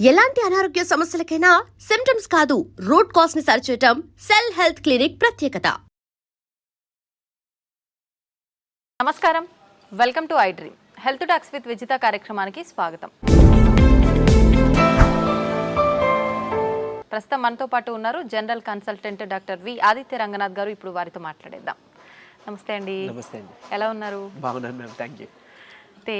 ఎలాంటి అనారోగ్య సమస్యలకైనా సిమ్టమ్స్ కాదు రూట్ కాజ్ ని సరిచేయటం సెల్ హెల్త్ క్లినిక్ ప్రత్యేకత. నమస్కారం, welcome to I dream health talks with Vijitha కార్యక్రమానికి స్వాగతం. ప్రస్తుతం మనతో పాటు ఉన్నారు general consultant doctor V Aditya Ranganath గారు. ఇప్పుడు వారితో మాట్లాడేద్దాం. నమస్తే అండి. నమస్తే అండి. ఎలా ఉన్నారు? బాగున్నాను మ్యామ్, థ్యాంక్ యూ. అయితే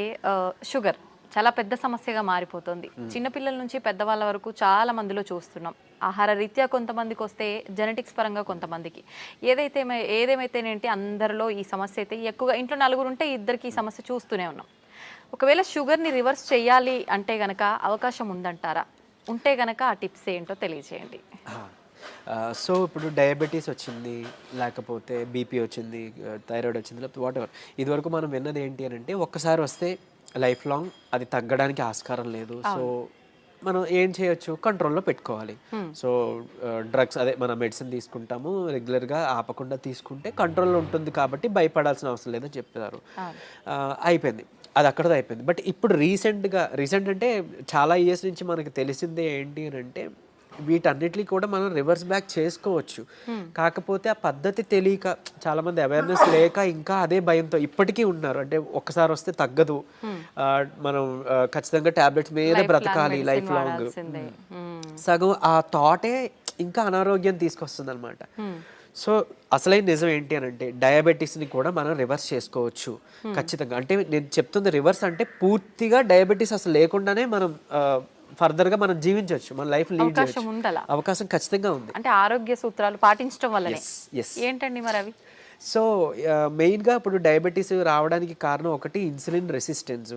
షుగర్ చాలా పెద్ద సమస్యగా మారిపోతుంది. చిన్నపిల్లల నుంచి పెద్దవాళ్ళ వరకు చాలా మందిలో చూస్తున్నాం. ఆహార రీత్యా కొంతమందికి వస్తే, జెనెటిక్స్ పరంగా కొంతమందికి, ఏదేమైతేనేంటి అందరిలో ఈ సమస్య అయితే ఎక్కువగా. ఇంట్లో నలుగురు ఉంటే ఇద్దరికి ఈ సమస్య చూస్తూనే ఉన్నాం. ఒకవేళ షుగర్ని రివర్స్ చేయాలి అంటే గనక అవకాశం ఉందంటారా? ఉంటే గనక ఆ టిప్స్ ఏంటో తెలియజేయండి. సో ఇప్పుడు డయాబెటీస్ వచ్చింది, లేకపోతే బీపీ వచ్చింది, థైరాయిడ్ వచ్చింది, లేకపోతే వాట్ ఎవర్, ఇదివరకు మనం విన్నది ఏంటి అని అంటే ఒక్కసారి వస్తే లైఫ్ లాంగ్ అది తగ్గడానికి ఆస్కారం లేదు. సో మనం ఏం చేయొచ్చు, కంట్రోల్లో పెట్టుకోవాలి. సో డ్రగ్స్, అదే మన మెడిసిన్ తీసుకుంటాము రెగ్యులర్గా, ఆపకుండా తీసుకుంటే కంట్రోల్లో ఉంటుంది కాబట్టి భయపడాల్సిన అవసరం లేదని చెప్తారు. అయిపోయింది, అది అక్కడతో అయిపోయింది. బట్ ఇప్పుడు రీసెంట్ అంటే చాలా ఇయర్స్ నుంచి మనకి తెలిసిందే ఏంటి అని అంటే వీటన్నిటిని కూడా మనం రివర్స్ బ్యాక్ చేసుకోవచ్చు. కాకపోతే ఆ పద్ధతి తెలియక, చాలా మంది అవేర్నెస్ లేక ఇంకా అదే భయంతో ఇప్పటికీ ఉన్నారు. అంటే ఒక్కసారి వస్తే తగ్గదు, మనం ఖచ్చితంగా టాబ్లెట్స్ మీద బ్రతకాలి లైఫ్ లాంగ్. సగం ఆ థాటే ఇంకా అనారోగ్యం తీసుకొస్తుంది అనమాట. సో అసలైన నిజం ఏంటి అని అంటే డయాబెటీస్ని కూడా మనం రివర్స్ చేసుకోవచ్చు ఖచ్చితంగా. అంటే నేను చెప్తుంది రివర్స్ అంటే పూర్తిగా డయాబెటీస్ అసలు లేకుండానే మనం ఫర్దర్గా మనం జీవించవచ్చు, మన లైఫ్ లీడ్ చేయవచ్చు. అవకాశం ఖచ్చితంగా ఉంది. అంటే ఆరోగ్య సూత్రాలు పాటించడం వల్ల ఏంటండి మరి అవి? సో మెయిన్గా ఇప్పుడు డయాబెటీస్ రావడానికి కారణం ఒకటి ఇన్సులిన్ రెసిస్టెన్స్.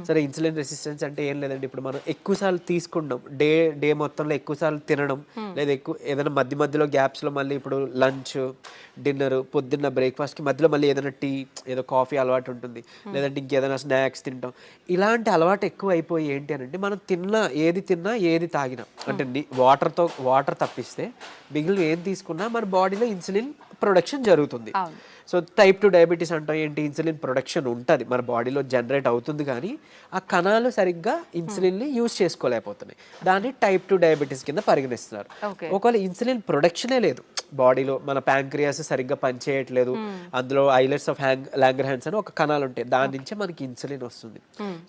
సరే, ఇన్సులిన్ రెసిస్టెన్స్ అంటే ఏం లేదండి, ఇప్పుడు మనం ఎక్కువసార్లు తీసుకుంటాం, డే మొత్తంలో ఎక్కువసార్లు తినడం, లేదా ఏదైనా మధ్యలో గ్యాప్స్లో మళ్ళీ ఇప్పుడు లంచ్, డిన్నర్, పొద్దున్న బ్రేక్ఫాస్ట్కి మధ్యలో మళ్ళీ ఏదైనా టీ, ఏదో కాఫీ అలవాటు ఉంటుంది, లేదంటే ఇంకేదైనా స్నాక్స్ తింటాం. ఇలాంటి అలవాటు ఎక్కువ అయిపోయి ఏంటి అని అంటే మనం ఏది తిన్నా ఏది తాగినా, అంటే వాటర్ తప్పిస్తే మిగిలిన ఏం తీసుకున్నా మన బాడీలో ఇన్సులిన్ ప్రొడక్షన్ జరుగుతుంది. సో టైప్ 2 డయాబెటీస్ అంటాం ఏంటి, ఇన్సులిన్ ప్రొడక్షన్ ఉంటుంది మన బాడీలో, జనరేట్ అవుతుంది, కానీ ఆ కణాలు సరిగ్గా ఇన్సులిన్ని యూజ్ చేసుకోలేకపోతున్నాయి. దాన్ని టైప్ 2 డయాబెటీస్ కింద పరిగణిస్తున్నారు. ఒకవేళ ఇన్సులిన్ ప్రొడక్షనే లేదు బాడీలో, మన ప్యాంక్రియాస్ సరిగ్గా పనిచేయట్లేదు, అందులో ఐలెట్స్ ఆఫ్ లాంగర్హాన్స్ అని ఒక కణాలు ఉంటాయి, దాని నుంచే మనకి ఇన్సులిన్ వస్తుంది.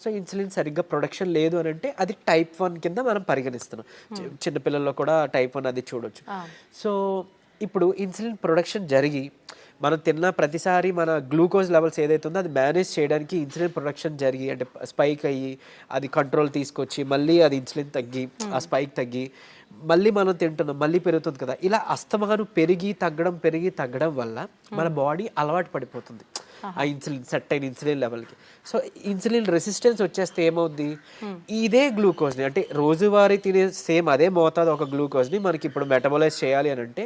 సో ఇన్సులిన్ సరిగ్గా ప్రొడక్షన్ లేదు అని అంటే అది టైప్ 1 కింద మనం పరిగణిస్తున్నాం. చిన్నపిల్లల్లో కూడా టైప్ 1 అది చూడొచ్చు. సో ఇప్పుడు ఇన్సులిన్ ప్రొడక్షన్ జరిగి మనం తిన్న ప్రతిసారి మన గ్లూకోజ్ లెవెల్స్ ఏదైతే ఉందో అది మేనేజ్ చేయడానికి ఇన్సులిన్ ప్రొడక్షన్ జరిగి, అంటే స్పైక్ అయ్యి అది కంట్రోల్ తీసుకొచ్చి మళ్ళీ అది ఇన్సులిన్ తగ్గి ఆ స్పైక్ తగ్గి మళ్ళీ మనం తింటున్నాం, మళ్ళీ పెరుగుతుంది కదా. ఇలా అస్తమానం పెరిగి తగ్గడం వల్ల మన బాడీ అలవాటు పడిపోతుంది ఆ ఇన్సులిన్, సెట్ అయిన ఇన్సులిన్ లెవెల్కి. సో ఇన్సులిన్ రెసిస్టెన్స్ వచ్చేస్తే ఏమవుద్ది, ఇదే గ్లూకోజ్ని, అంటే రోజువారీ తినే సేమ్ అదే మోతాదు ఒక గ్లూకోజ్ని మనకి ఇప్పుడు మెటబలైజ్ చేయాలి అని అంటే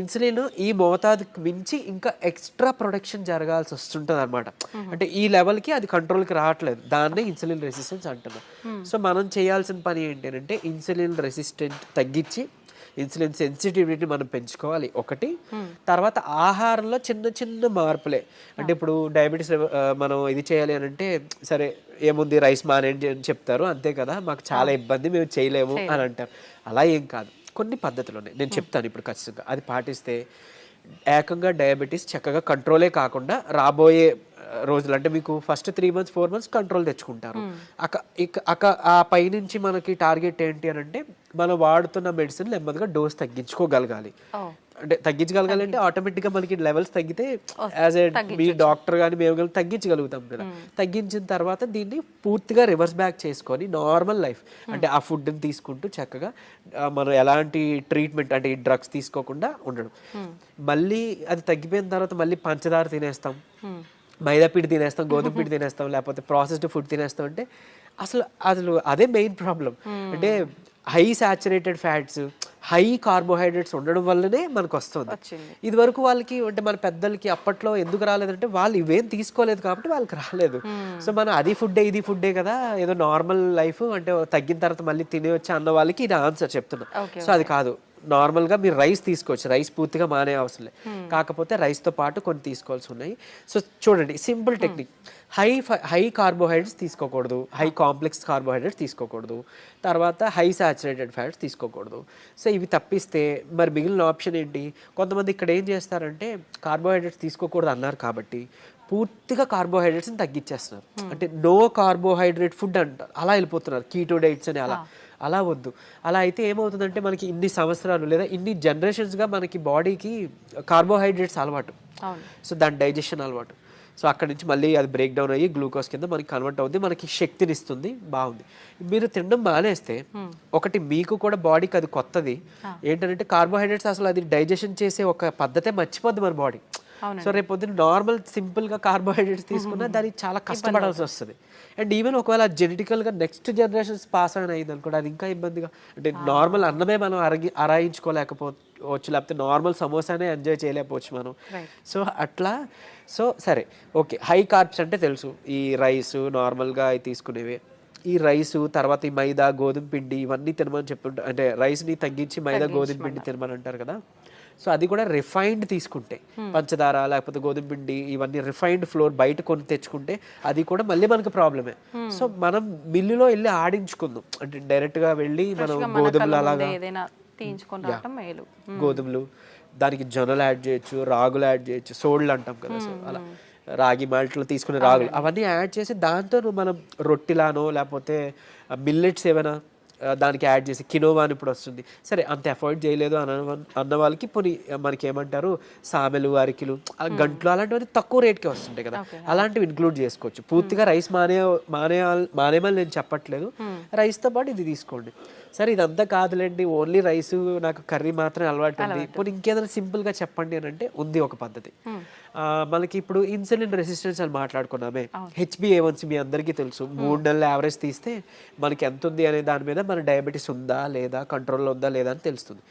ఇన్సులిన్ ఈ మోతాదుకి మించి ఇంకా ఎక్స్ట్రా ప్రొడక్షన్ జరగాల్సి వస్తుంటుంది అనమాట. అంటే ఈ లెవెల్కి అది కంట్రోల్కి రావట్లేదు, దాన్నే ఇన్సులిన్ రెసిస్టెన్స్ అంటున్నాం. సో మనం చేయాల్సిన పని ఏంటి అంటే ఇన్సులిన్ రెసిస్టెంట్ తగ్గించి ఇన్సులిన్ సెన్సిటివిటీ మనం పెంచుకోవాలి ఒకటి. తర్వాత ఆహారంలో చిన్న మార్పులే, అంటే ఇప్పుడు డయాబెటీస్ మనం ఇది చేయాలి అని అంటే సరే ఏముంది రైస్ మానేయండి అని చెప్తారు, అంతే కదా, మాకు చాలా ఇబ్బంది, మేము చేయలేము అని అంటారు. అలా ఏం కాదు, కొన్ని పద్ధతులు ఉన్నాయి, నేను చెప్తాను ఇప్పుడు ఖచ్చితంగా. అది పాటిస్తే ఏకంగా డయాబెటీస్ చక్కగా కంట్రోలే కాకుండా రాబోయే రోజులు, అంటే మీకు ఫస్ట్ 3 months 4 months కంట్రోల్ తెచ్చుకుంటారు. ఆ పైనుంచి మనకి టార్గెట్ ఏంటి అని అంటే మనం వాడుతున్న మెడిసిన్ నెమ్మదిగా డోస్ తగ్గించుకోగలగాలి. అంటే తగ్గించగలగాలి అంటే ఆటోమేటిక్గా మనకి లెవెల్స్ తగ్గితే యాజ్ ఏ మీ డాక్టర్ కానీ మేము కానీ తగ్గించగలుగుతాం కదా. తగ్గించిన తర్వాత దీన్ని పూర్తిగా రివర్స్ బ్యాక్ చేసుకొని నార్మల్ లైఫ్, అంటే ఆ ఫుడ్ని తీసుకుంటూ చక్కగా మనం ఎలాంటి ట్రీట్మెంట్, అంటే ఈ డ్రగ్స్ తీసుకోకుండా ఉండడం. మళ్ళీ అది తగ్గిపోయిన తర్వాత మళ్ళీ పంచదార తినేస్తాం, మైదా పిండి తినేస్తాం, గోధుమ పిండి తినేస్తాం, లేకపోతే ప్రాసెస్డ్ ఫుడ్ తినేస్తాం. అంటే అసలు అదే మెయిన్ ప్రాబ్లం. అంటే high saturated fats, high carbohydrates ఉండడం వల్లనే మనకు వస్తుంది. ఇది వరకు వాళ్ళకి, అంటే మన పెద్దలకి అప్పట్లో ఎందుకు రాలేదంటే వాళ్ళు ఇవేం తీసుకోలేదు కాబట్టి వాళ్ళకి రాలేదు. సో మనం అది ఫుడ్డే ఇది ఫుడ్డే కదా, ఏదో నార్మల్ లైఫ్, అంటే తగ్గిన తర్వాత మళ్ళీ తినేయచ్చు అన్న వాళ్ళకి ఇది ఆన్సర్ చెప్తున్నా. సో అది కాదు, నార్మల్గా మీరు రైస్ తీసుకోవచ్చు, రైస్ పూర్తిగా మానే అవసరం లేదు, కాకపోతే రైస్తో పాటు కొన్ని తీసుకోవాల్సి ఉన్నాయి. సో చూడండి సింపుల్ టెక్నిక్, హై కార్బోహైడ్రేట్స్ తీసుకోకూడదు, హై కాంప్లెక్స్ కార్బోహైడ్రేట్స్ తీసుకోకూడదు, తర్వాత హై సాచురేటెడ్ ఫ్యాట్స్ తీసుకోకూడదు. సో ఇవి తప్పిస్తే మరి మిగిలిన ఆప్షన్ ఏంటి? కొంతమంది ఇక్కడ ఏం చేస్తారంటే కార్బోహైడ్రేట్స్ తీసుకోకూడదు అన్నారు కాబట్టి పూర్తిగా కార్బోహైడ్రేట్స్ని తగ్గించేస్తున్నారు, అంటే నో కార్బోహైడ్రేట్ ఫుడ్ అంటారు, అలా వెళ్ళిపోతున్నారు, కీటో డైట్స్ అని. అలా వద్దు. అలా అయితే ఏమవుతుందంటే మనకి ఇన్ని సంవత్సరాలు లేదా ఇన్ని జనరేషన్స్గా మనకి బాడీకి కార్బోహైడ్రేట్స్ అలవాటు, సో దాని డైజెషన్ అలవాటు. సో అక్కడి నుంచి మళ్ళీ అది బ్రేక్ డౌన్ అయ్యి గ్లూకోజ్ కింద మనకి కన్వర్ట్ అవుతుంది, మనకి శక్తిని ఇస్తుంది, బాగుంది. మీరు తినడం మానేస్తే ఒకటి మీకు కూడా బాడీకి అది కొత్తది ఏంటంటే కార్బోహైడ్రేట్స్ అసలు అది డైజెషన్ చేసే ఒక పద్ధతే మర్చిపోద్ది మన బాడీ. సో రేపు పొద్దున్న నార్మల్ సింపుల్గా కార్బోహైడ్రేట్స్ తీసుకున్నా దానికి చాలా కష్టపడాల్సి వస్తుంది. అండ్ ఈవెన్ ఒకవేళ జెనెటికల్గా నెక్స్ట్ జనరేషన్స్ పాస్ అయిన అయింది అనుకోండి, అది ఇంకా ఇబ్బందిగా, అంటే నార్మల్ అన్నమే మనం అరాయించుకోలేకపోవచ్చు, లేకపోతే నార్మల్ సమోసానే ఎంజాయ్ చేయలేకపోవచ్చు మనం. సో అట్లా. సో సరే ఓకే, హై కార్బ్స్ అంటే తెలుసు, ఈ రైస్ నార్మల్గా అవి తీసుకునేవి, ఈ రైసు తర్వాత ఈ మైదా గోధుమ పిండి ఇవన్నీ తినమని చెప్తుంటారు, అంటే రైస్ని తగ్గించి మైదా గోధుమ పిండి తినమని అంటారు కదా. సో అది కూడా రిఫైన్డ్ తీసుకుంటే, పంచదార లేకపోతే గోధుమ పిండి ఇవన్నీ రిఫైన్డ్ ఫ్లోర్ బయట కొని తెచ్చుకుంటే అది కూడా మళ్ళీ మనకు ప్రాబ్లమే. సో మనం మిల్లులో వెళ్ళి ఆడించుకుందాం, అంటే డైరెక్ట్గా వెళ్ళి మనం గోధుమలు అలాగా గోధుమలు, దానికి జొన్నలు యాడ్ చేయొచ్చు, రాగులు యాడ్ చేయొచ్చు, సోళ్ళు అంటాం కదా, సో అలా రాగి మాల్ట్లో తీసుకునే రాగులు అవన్నీ యాడ్ చేసి దాంతో మనం రొట్టిలానో లేకపోతే మిల్లెట్స్ ఏమైనా దానికి యాడ్ చేసి, కినోవా అని ఇప్పుడు వస్తుంది, సరే అంత అఫోర్డ్ చేయలేదు అన్న వాళ్ళకి పోనీ మనకి ఏమంటారు సామెలు, అరికిలు, గంటలు అలాంటివన్నీ తక్కువ రేట్కే వస్తుంటాయి కదా, అలాంటివి ఇంక్లూడ్ చేసుకోవచ్చు. పూర్తిగా రైస్ మానేమని నేను చెప్పట్లేదు, రైస్తో పాటు ఇది తీసుకోండి. సరే ఇదంతా కాదులేండి, ఓన్లీ రైస్ నాకు కర్రీ మాత్రమే అలవాటు ఉంది, ఇప్పుడు ఇంకేదైనా సింపుల్గా చెప్పండి అని అంటే ఉంది ఒక పద్ధతి. మనకి ఇప్పుడు ఇన్సులిన్ రెసిస్టెన్స్ అని మాట్లాడుకున్నామే, HbA1c మీ అందరికీ తెలుసు, 3 నెలల యావరేజ్ తీస్తే మనకి ఎంత ఉంది అనే దాని మీద మన డయాబెటీస్ ఉందా లేదా, కంట్రోల్లో ఉందా లేదా అని తెలుస్తుంది.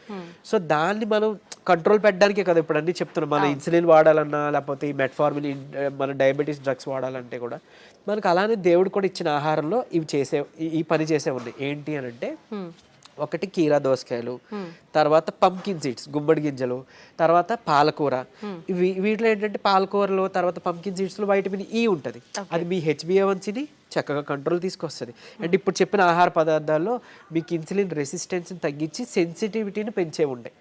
సో దాన్ని మనం కంట్రోల్ పెట్టడానికే కదా ఇప్పుడు అన్నీ చెప్తున్నాం, మన ఇన్సులిన్ వాడాలన్నా లేకపోతే ఈ మెట్ఫార్మిన్ మన డయాబెటీస్ డ్రగ్స్ వాడాలంటే కూడా మనకు అలానే దేవుడు కూడా ఇచ్చిన ఆహారంలో ఈ పని చేసే ఉన్నాయి. ఏంటి అని అంటే ఒకటి కీరా దోసకాయలు, తర్వాత పంకిన్ సీడ్స్ గుమ్మడి గింజలు, తర్వాత పాలకూర. వీటిలో ఏంటంటే పాలకూరలో తర్వాత పంకిన్ సీడ్స్లో వైటమిన్ ఈ ఉంటుంది, అది మీ HbA1cని చక్కగా కంట్రోల్ తీసుకొస్తుంది. అండ్ ఇప్పుడు చెప్పిన ఆహార పదార్థాల్లో మీకు ఇన్సులిన్ రెసిస్టెన్స్ని తగ్గించి సెన్సిటివిటీని పెంచే ఉంటాయి.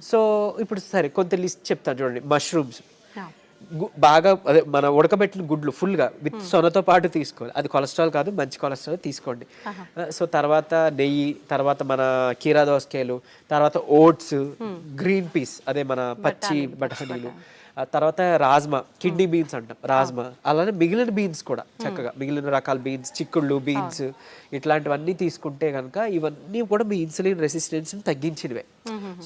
సో ఇప్పుడు సరే కొంత లిస్ట్ చెప్తాను చూడండి. మష్రూమ్స్ బాగా అదే మన ఉడకబెట్టిన గుడ్లు ఫుల్గా విత్ సొనతో పాటు తీసుకోవాలి, అది కొలెస్ట్రాల్ కాదు, మంచి కొలెస్ట్రాల్ తీసుకోండి. సో తర్వాత నెయ్యి, తర్వాత మన కీరా దోసకాయలు, తర్వాత ఓట్స్, గ్రీన్ పీస్ అదే మన పచ్చి బఠానీలు, తర్వాత రాజ్మా, కిడ్నీ బీన్స్ అంటాం రాజ్మా, అలానే మిగిలిన బీన్స్ కూడా చక్కగా మిగిలిన రకాల బీన్స్, చిక్కుళ్ళు బీన్స్ ఇట్లాంటివన్నీ తీసుకుంటే కనుక ఇవన్నీ కూడా మీ ఇన్సులిన్ రెసిస్టెన్స్ని తగ్గించినవే.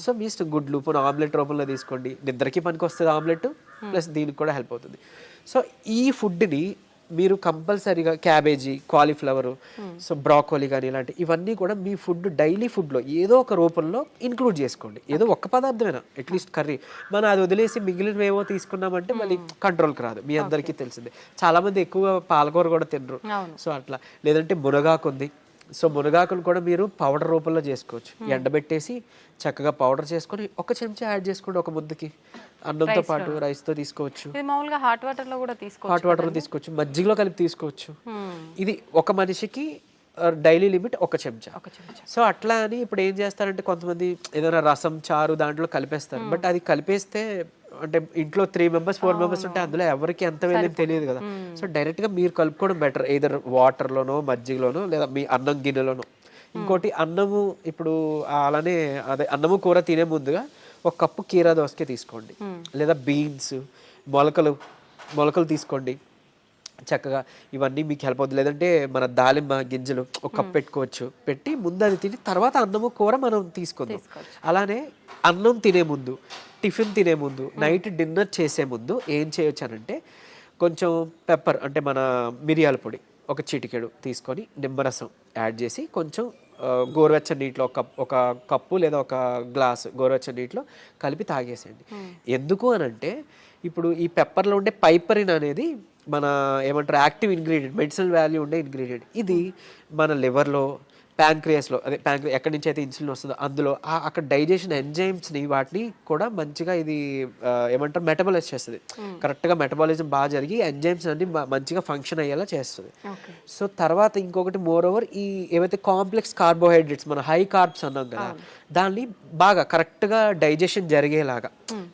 సో మీ ఇష్టం, గుడ్లు పోనీ ఆమ్లెట్ రూపంలో తీసుకోండి, నిద్రకి పనికి వస్తుంది ఆమ్లెట్, ప్లస్ దీనికి కూడా హెల్ప్ అవుతుంది. సో ఈ ఫుడ్ని మీరు కంపల్సరీగా క్యాబేజీ, కాలీఫ్లవరు, సో బ్రాకోలీ కానీ ఇలాంటి ఇవన్నీ కూడా మీ ఫుడ్ డైలీ ఫుడ్లో ఏదో ఒక రూపంలో ఇంక్లూడ్ చేసుకోండి. ఏదో ఒక్క పదార్థమైనా అట్లీస్ట్ కర్రీ, మనం అది వదిలేసి మిగిలినవేవో తీసుకున్నామంటే మళ్ళీ కంట్రోల్కి రాదు, మీ అందరికీ తెలిసిందే. చాలామంది ఎక్కువ పాలకూర కూడా తినరు, సో అట్లా. లేదంటే మునగాకు ఉంది, సో మునగాకును కూడా మీరు పౌడర్ రూపంలో చేసుకోవచ్చు, ఎండబెట్టేసి చక్కగా పౌడర్ చేసుకొని ఒక చెంచా యాడ్ చేసుకోండి ఒక ముద్దకి, అన్నంతో పాటు రైస్తో తీసుకోవచ్చు, హాట్ వాటర్లో కూడా తీసుకోవచ్చు, మజ్జిగలో కలిపి తీసుకోవచ్చు. ఇది ఒక మనిషికి డైలీ లిమిట్ ఒక చెంచా. సో అట్లా అని ఇప్పుడు ఏం చేస్తారంటే కొంతమంది ఏదైనా రసం, చారు దాంట్లో కలిపేస్తారు, బట్ అది కలిపేస్తే అంటే ఇంట్లో 3 members 4 members ఉంటే అందులో ఎవరికి ఎంత వెళ్ళేది తెలియదు కదా. సో డైరెక్ట్గా మీరు కలుపుకోవడం బెటర్, ఏదర్ వాటర్లోనో మజ్జిగలోనో లేదా మీ అన్నం గిన్నెలోనో. ఇంకోటి అన్నము, ఇప్పుడు అలానే అదే అన్నము కూర తినే ముందుగా 1 కప్పు కీరా దోసకాయ తీసుకోండి, లేదా బీన్స్, మొలకలు తీసుకోండి చక్కగా, ఇవన్నీ మీకు హెల్ప్ అవుతుంది. లేదంటే మన దాలింబ గింజలు 1 కప్ పెట్టుకోవచ్చు, పెట్టి ముందు అది తిని తర్వాత అన్నము కూర మనం తీసుకుందాం. అలానే అన్నం తినే ముందు, టిఫిన్ తినే ముందు, నైట్ డిన్నర్ చేసే ముందు ఏం చేయొచ్చు అనంటే కొంచెం పెప్పర్ అంటే మన మిరియాల పొడి 1 చిటికెడు తీసుకొని నిమ్మరసం యాడ్ చేసి కొంచెం గోరువెచ్చని నీటిలో ఒక కప్పు లేదా 1 గ్లాసు గోరువెచ్చని నీటిలో కలిపి తాగేసేయండి. ఎందుకు అనంటే ఇప్పుడు ఈ పెప్పర్లో ఉండే పైపరిన్ అనేది మన ఏమంటారు యాక్టివ్ ఇంగ్రీడియంట్, మెడిసినల్ వాల్యూ ఉండే ఇంగ్రీడియంట్. ఇది మన లివర్లో ప్యాంక్రియాస్లో అదే ఎక్కడి నుంచి అయితే ఇన్సులిన్ వస్తుందో అందులో అక్కడ డైజెషన్ ఎంజైమ్స్ని వాటిని కూడా మంచిగా ఇది ఏమంటారు మెటబాలైజ్ చేస్తుంది. కరెక్ట్గా మెటబాలిజం బాగా జరిగి ఎంజైమ్స్ అన్ని మంచిగా ఫంక్షన్ అయ్యేలా చేస్తుంది. సో తర్వాత ఇంకొకటి మోర్ ఓవర్ ఈ ఏవైతే కాంప్లెక్స్ కార్బోహైడ్రేట్స్ మన హై కార్బ్స్ అన్నాం కదా దాన్ని బాగా కరెక్ట్గా డైజెషన్ జరిగేలాగా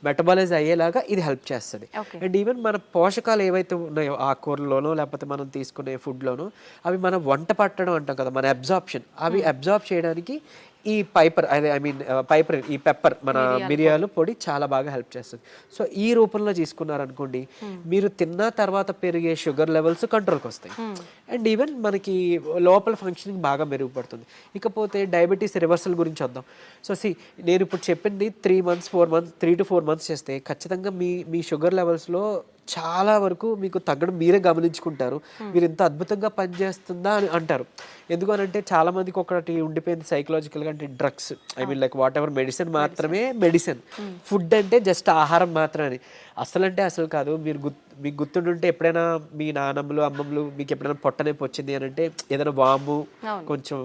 మెటబాలైజ్ అయ్యేలాగా ఇది హెల్ప్ చేస్తుంది. అండ్ ఈవెన్ మన పోషకాలు ఏవైతే ఉన్నాయో ఆకుకూరలోనో లేకపోతే మనం తీసుకునే ఫుడ్లోనో అవి మనం వంట పట్టడం అంటాం కదా మన అబ్జార్ప్షన్ అవి అబ్జార్బ్ చేయడానికి ఈ పైపర్ ఈ పెప్పర్ మన మిరియాలు పొడి చాలా బాగా హెల్ప్ చేస్తుంది. సో ఈ రూపంలో తీసుకున్నారనుకోండి మీరు తిన్న తర్వాత పెరిగే షుగర్ లెవెల్స్ కంట్రోల్కి వస్తాయి అండ్ ఈవెన్ మనకి లోపల ఫంక్షనింగ్ బాగా మెరుగుపడుతుంది. ఇకపోతే డయాబెటీస్ రివర్సల్ గురించి వద్దాం. సో నేను ఇప్పుడు చెప్పింది 3 to 4 months చేస్తే ఖచ్చితంగా మీ షుగర్ లెవెల్స్లో చాలా వరకు మీకు తగ్గడం మీరే గమనించుకుంటారు. మీరు ఇంత అద్భుతంగా పనిచేస్తుందా అని అంటారు. ఎందుకనంటే చాలా మందికి ఒకటి ఉండిపోయింది సైకలాజికల్గా అంటే drugs like what ever medicine మాత్రమే మెడిసిన్, ఫుడ్ అంటే జస్ట్ ఆహారం మాత్రమే. అసలు కాదు. మీకు గుర్తుండుంటే ఎప్పుడైనా మీ నాన్నమ్మలు అమ్మమ్మలు మీకు ఎప్పుడైనా పొట్టనొప్పి వచ్చింది అని అంటే ఏదైనా వాము కొంచెం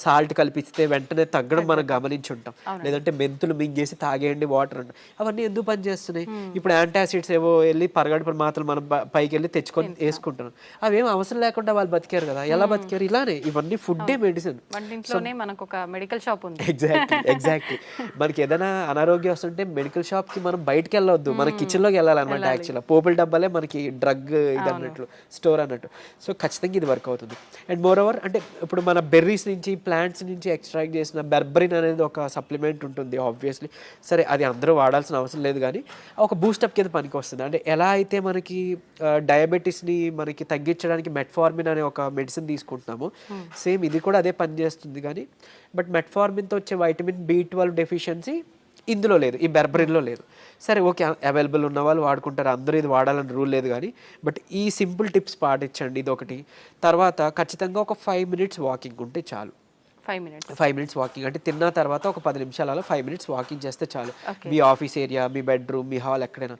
సాల్ట్ కలిపిస్తే వెంటనే తగ్గడం మనం గమనించి ఉంటాం. లేదంటే మెంతులు మింగేసి తాగేయండి వాటర్ అంటాం. అవన్నీ ఎందుకు పనిచేస్తున్నాయి? ఇప్పుడు యాంటాసిడ్స్ ఏవో వెళ్ళి పరగడుపున మాత్రం మనం పైకి వెళ్ళి తెచ్చుకొని వేసుకుంటున్నాం. అవేం అవసరం లేకుండా వాళ్ళు బతికారు కదా. ఎలా బతికారు? ఇలానే ఇవన్నీ ఫుడ్డే మెడిసిన్. ఎగ్జాక్ట్లీ మనకి ఏదైనా అనారోగ్యం వస్తుంటే మెడికల్ షాప్ కి మనం బయటకు వెళ్ళొద్దు, మన కిచెన్ లోకి వెళ్ళాలన్నమాట. యాక్చువల్గా పోపుల డబ్బాలే మనకి డ్రగ్ ఇది అన్నట్లు స్టోర్ అన్నట్టు. సో ఖచ్చితంగా ఇది వర్క్ అవుతుంది. అండ్ మోర్ ఓవర్ అంటే ఇప్పుడు మన బెర్రీస్ నుంచి ప్లాంట్స్ నుంచి ఎక్స్ట్రాక్ట్ చేసిన బెర్బరిన్ అనేది ఒక సప్లిమెంట్ ఉంటుంది ఆబ్వియస్లీ. సరే అది అందరూ వాడాల్సిన అవసరం లేదు కానీ ఒక బూస్టప్ కింద పనికి వస్తుంది. అంటే ఎలా అయితే మనకి డయాబెటీస్ని మనకి తగ్గించడానికి మెట్ఫార్మిన్ అనే ఒక మెడిసిన్ తీసుకుంటున్నామో సేమ్ ఇది కూడా అదే పని చేస్తుంది. కానీ బట్ మెట్ఫార్మిన్తో వచ్చే వైటమిన్ B12 డెఫిషియన్సీ ఇందులో లేదు, ఈ బెర్బరిన్లో లేదు. సరే ఓకే అవైలబుల్ ఉన్న వాళ్ళు వాడుకుంటారు, అందరూ ఇది వాడాలని రూల్ లేదు. కానీ బట్ ఈ సింపుల్ టిప్స్ పాటించండి. ఇది ఒకటి. తర్వాత ఖచ్చితంగా ఒక 5 minutes వాకింగ్ ఉంటే చాలు. 5 minutes వాకింగ్ అంటే తిన్న తర్వాత ఒక 10 నిమిషాలు అలా 5 minutes వాకింగ్ చేస్తే చాలు. మీ ఆఫీస్ ఏరియా, మీ బెడ్రూమ్, మీ హాల్ ఎక్కడైనా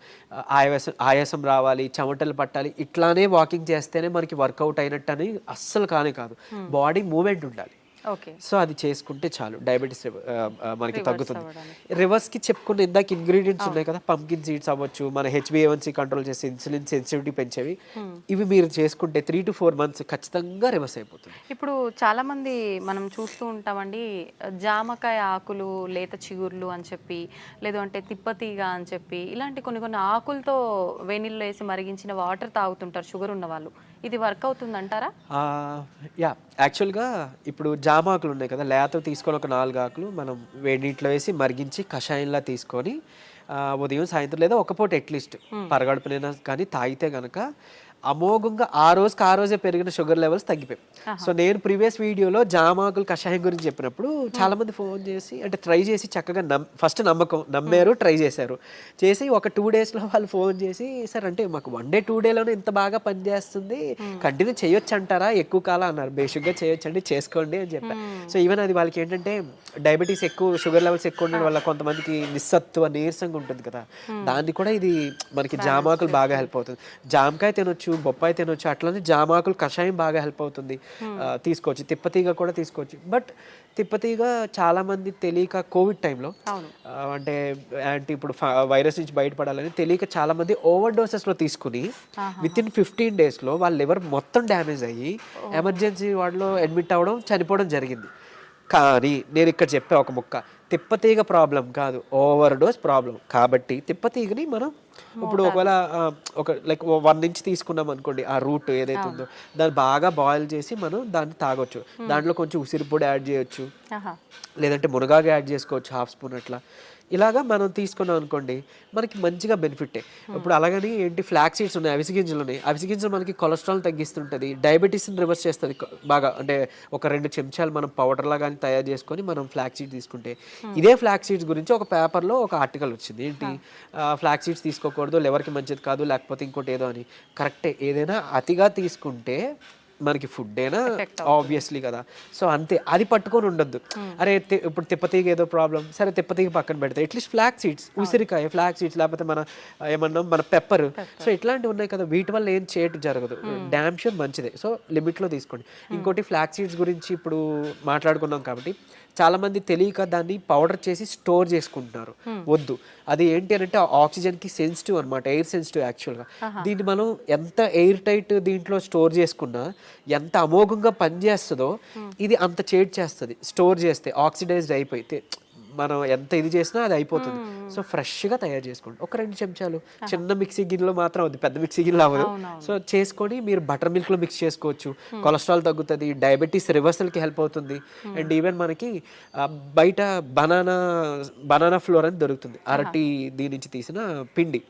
ఆయాసం రావాలి, చెమటలు పట్టాలి, ఇట్లానే వాకింగ్ చేస్తేనే మనకి వర్కౌట్ అయినట్టు అని అస్సలు కాదు. బాడీ మూమెంట్ ఉండాలి. సో అది చేసుకుంటే చాలు డయాబెటీస్ మనకి తగ్గుతుంది. రివర్స్కి చెప్పుకున్న ఇందాక ఇంగ్రీడియంట్స్ ఉన్నాయి కదా, పంకిన్ సీడ్స్ అవ్వచ్చు, మన HbA1c కంట్రోల్ చేసి ఇన్సులిన్ సెన్సిటివిటీ పెంచేవి, ఇవి మీరు చేసుకుంటే 3 to 4 months ఖచ్చితంగా రివర్స్ అయిపోతుంది. ఇప్పుడు చాలా మంది మనం చూస్తూ ఉంటామండి, జామకాయ ఆకులు, లేత చిగుర్లు అని చెప్పి, లేదు అంటే తిప్పతీగ అని చెప్పి, ఇలాంటి కొన్ని ఆకులతో వేణిల్లో వేసి మరిగించిన వాటర్ తాగుతుంటారు షుగర్ ఉన్న వాళ్ళు. ఇది వర్క్ అవుతుంది అంటారా? యాక్చువల్గా ఇప్పుడు జామాకులు ఉన్నాయి కదా, లేత తీసుకొని ఒక 4 ఆకులు మనం వేడి నీటిలో వేసి మరిగించి కషాయంలా తీసుకొని ఉదయం సాయంత్రం లేదా ఒక పూట అట్లీస్ట్ పరగడుపునైనా కానీ తాగితే కనుక అమోఘంగా ఆ రోజే పెరిగిన షుగర్ లెవెల్స్ తగ్గిపోయాయి. సో నేను ప్రీవియస్ వీడియోలో జామాకులు కషాయం గురించి చెప్పినప్పుడు చాలా మంది ఫోన్ చేసి అంటే ట్రై చేసి చక్కగా ఫస్ట్ నమ్మారు, ట్రై చేశారు. చేసి ఒక 2 daysలో వాళ్ళు ఫోన్ చేసి సార్ అంటే మాకు 1 day 2 dayలోనే ఇంత బాగా పనిచేస్తుంది, కంటిన్యూ చేయొచ్చు అంటారా, ఎక్కువ కాలం అన్నారు. బేసిక్గా చేయొచ్చండి, చేసుకోండి అని చెప్పారు. సో ఈవెన్ అది వాళ్ళకి ఏంటంటే డయాబెటీస్ ఎక్కువ, షుగర్ లెవెల్స్ ఎక్కువ ఉండడం వల్ల కొంతమందికి నిస్సత్తువ నీరసంగా ఉంటుంది కదా, దాన్ని కూడా ఇది మనకి జామాకులు బాగా హెల్ప్ అవుతుంది. జామకాయ తినొచ్చు, బొప్పాయి తినొచ్చు, అట్లనే జామాకులు కషాయం బాగా హెల్ప్ అవుతుంది, తీసుకోవచ్చు. తిప్పతీగ కూడా తీసుకోవచ్చు. బట్ తిప్పతీగ చాలా మంది తెలియక కోవిడ్ టైంలో అంటే ఇప్పుడు వైరస్ నుంచి బయటపడాలని తెలియక చాలా మంది ఓవర్ డోసెస్లో తీసుకుని వితిన్ 15 daysలో వాళ్ళ లివర్ మొత్తం డ్యామేజ్ అయ్యి ఎమర్జెన్సీ వార్డులో అడ్మిట్ అవ్వడం, చనిపోవడం జరిగింది. కానీ నేను ఇక్కడ చెప్పే ఒక ముక్క, తిప్పతీగ ప్రాబ్లం కాదు, ఓవర్ డోస్ ప్రాబ్లం. కాబట్టి తిప్పతీగని మనం ఇప్పుడు ఒకవేళ ఒక లైక్ 1 inch తీసుకున్నాం అనుకోండి, ఆ రూట్ ఏదైతే ఉందో దాన్ని బాగా బాయిల్ చేసి మనం దాన్ని తాగొచ్చు. దాంట్లో కొంచెం ఉసిరి పొడి యాడ్ చేయొచ్చు, లేదంటే మునగాకు యాడ్ చేసుకోవచ్చు 1/2 spoon అట్లా. ఇలాగా మనం తీసుకున్నాం అనుకోండి మనకి మంచిగా బెనిఫిటే. ఇప్పుడు అలాగని ఏంటి ఫ్లాక్ సీడ్స్ ఉన్నాయి, అవిసె గింజలు ఉన్నాయి. అవిసె గింజలు మనకి కొలెస్ట్రాల్ తగ్గిస్తుంటుంది, డయాబెటీస్ని రివర్స్ చేస్తుంది బాగా. అంటే ఒక 2 చెంచాలు మనం పౌడర్లా కానీ తయారు చేసుకొని మనం ఫ్లాక్ సీడ్స్ తీసుకుంటే, ఇదే ఫ్లాక్ సీడ్స్ గురించి ఒక పేపర్లో ఒక ఆర్టికల్ వచ్చింది. ఏంటి ఫ్లాక్ సీడ్స్ తీసుకోకూడదు, లివర్కి మంచిది కాదు, లేకపోతే ఇంకోటి ఏదో అని. కరెక్టే, ఏదైనా అతిగా తీసుకుంటే మనకి ఫుడ్ అయినా ఆబ్వియస్లీ కదా. సో అంతే, అది పట్టుకొని ఉండొద్దు. అరే ఇప్పుడు తిప్పతీగ ఏదో ప్రాబ్లం, సరే తిప్పతీగ పక్కన పెడితే అట్లీస్ట్ ఫ్లాక్ సీడ్స్, ఉసిరికాయ ఫ్లాక్ సీడ్స్, లేకపోతే మన ఏమన్నాం మన పెప్పర్, సో ఇట్లాంటివి ఉన్నాయి కదా, వీటి వల్ల ఏం చేయటం జరగదు. డ్యామ్ షూర్ మంచిదే. సో లిమిట్లో తీసుకోండి. ఇంకోటి ఫ్లాక్ సీడ్స్ గురించి ఇప్పుడు మాట్లాడుకున్నాం కాబట్టి చాలా మంది తెలియక దాన్ని పౌడర్ చేసి స్టోర్ చేసుకుంటున్నారు. వద్దు, అది ఏంటి అని అంటే ఆక్సిజన్కి సెన్సిటివ్ అనమాట, ఎయిర్ సెన్సిటివ్ యాక్చువల్గా. దీన్ని మనం ఎంత ఎయిర్ టైట్ దీంట్లో స్టోర్ చేసుకున్నా, ఎంత అమోఘంగా పనిచేస్తుందో ఇది అంత చేడ్ చేస్తుంది స్టోర్ చేస్తే. ఆక్సిడైజ్డ్ అయిపోతే మనం ఎంత ఇది చేసినా అది అయిపోతుంది. సో ఫ్రెష్గా తయారు చేసుకోండి. ఒక 2 చెంచాలు చిన్న మిక్సీ గిన్నెలో మాత్రం అవుతుంది, పెద్ద మిక్సీ గిన్నెలో అవ్వదు. సో చేసుకొని మీరు బటర్ మిల్క్లో మిక్స్ చేసుకోవచ్చు. కొలెస్ట్రాల్ తగ్గుతుంది, డయాబెటీస్ రివర్సల్కి హెల్ప్ అవుతుంది. అండ్ ఈవెన్ మనకి బయట బనానా ఫ్లోర్ అని దొరుకుతుంది, అరటి దీని నుంచి తీసిన పిండి.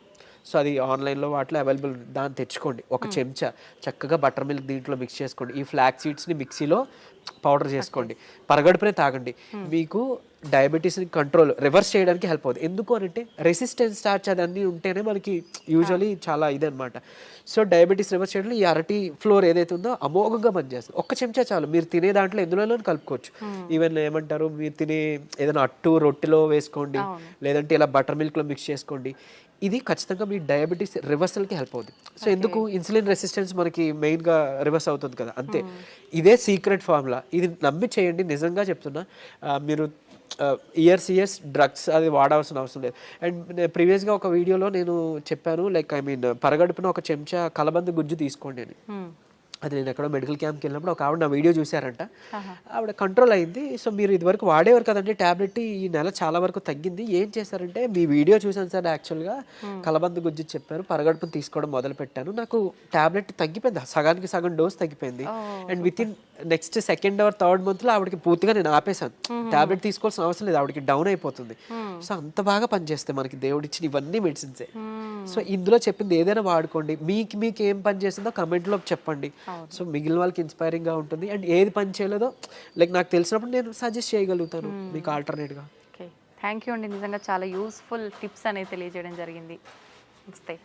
సో అది ఆన్లైన్లో వాటిలో అవైలబుల్, దాన్ని తెచ్చుకోండి. ఒక చెంచా చక్కగా బటర్ మిల్క్ దీంట్లో మిక్స్ చేసుకోండి. ఈ ఫ్లాక్ సీడ్స్ని మిక్సీలో పౌడర్ చేసుకోండి, పరగడుపునే తాగండి. మీకు డయాబెటీస్ని కంట్రోల్ రివర్స్ చేయడానికి హెల్ప్ అవుతుంది. ఎందుకు అంటే రెసిస్టెన్స్ స్టార్చ్ అదన్నీ ఉంటేనే మనకి యూజువలీ చాలా ఇదనమాట. సో డయాబెటీస్ రివర్స్ చేయడంలో ఈ అరటి ఫ్లోర్ ఏదైతే ఉందో అమోఘంగా పనిచేస్తుంది. ఒక్క చెంచా చాలు, మీరు తినే దాంట్లో ఎందులో కలుపుకోవచ్చు. ఈవెన్ ఏమంటారు, మీరు తినే ఏదైనా అట్టు రొట్టెలో వేసుకోండి, లేదంటే ఇలా బటర్ మిల్క్లో మిక్స్ చేసుకోండి. ఇది ఖచ్చితంగా మీ డయాబెటీస్ రివర్సల్కి హెల్ప్ అవుతుంది. సో ఎందుకు, ఇన్సులిన్ రెసిస్టెన్స్ మనకి మెయిన్గా రివర్స్ అవుతుంది కదా, అంతే. ఇదే సీక్రెట్ ఫార్ములా, ఇది నమ్మి చేయండి. నిజంగా చెప్తున్నా, మీరు ఇయర్స్ డ్రగ్స్ అది వాడాల్సిన అవసరం లేదు. అండ్ ప్రీవియస్గా ఒక వీడియోలో నేను చెప్పాను, లైక్ పరగడుపున ఒక చెంచా కలబంద గుజ్జు తీసుకోండి అని. అది నేను ఎక్కడో మెడికల్ క్యాంప్కి వెళ్ళినప్పుడు ఒక ఆవిడ నా వీడియో చూసారంట, ఆవిడ కంట్రోల్ అయింది. సో మీరు ఇదివరకు వాడేవారు కదండి ట్యాబ్లెట్, ఈ నెల చాలా వరకు తగ్గింది. ఏం చేశారంటే, మీ వీడియో చూసాను సార్, యాక్చువల్గా కలబంద గుజ్జు చెప్పారు, పరగడుపును తీసుకోవడం మొదలు పెట్టాను, నాకు ట్యాబ్లెట్ తగ్గిపోయింది, సగానికి సగం డోస్ తగ్గిపోయింది. And with in next 2nd or 3rd monthలో ఆవిడకి పూర్తిగా నేను ఆపేశాను, ట్యాబ్లెట్ తీసుకోవాల్సిన అవసరం లేదు, ఆవిడకి డౌన్ అయిపోతుంది. సో అంత బాగా పనిచేస్తాయి మనకి దేవుడు ఇచ్చిన ఇవన్నీ మెడిసిన్సే. సో ఇందులో చెప్పింది ఏదైనా వాడుకోండి. మీకు ఏం పని చేసిందో కమెంట్లో చెప్పండి. సో మిగిలిన వాళ్ళకి ఇన్స్పైరింగ్గా ఉంటుంది. అండ్ ఏది పని చేయలేదో లైక్ నాకు తెలిసినప్పుడు నేను సజెస్ట్ చేయగలుగుతాను మీకు ఆల్టర్నేట్గా. ఓకే, థ్యాంక్ యూ అండి. నిజంగా చాలా యూస్ఫుల్ టిప్స్ అనేది తెలియజేయడం జరిగింది. నమస్తే.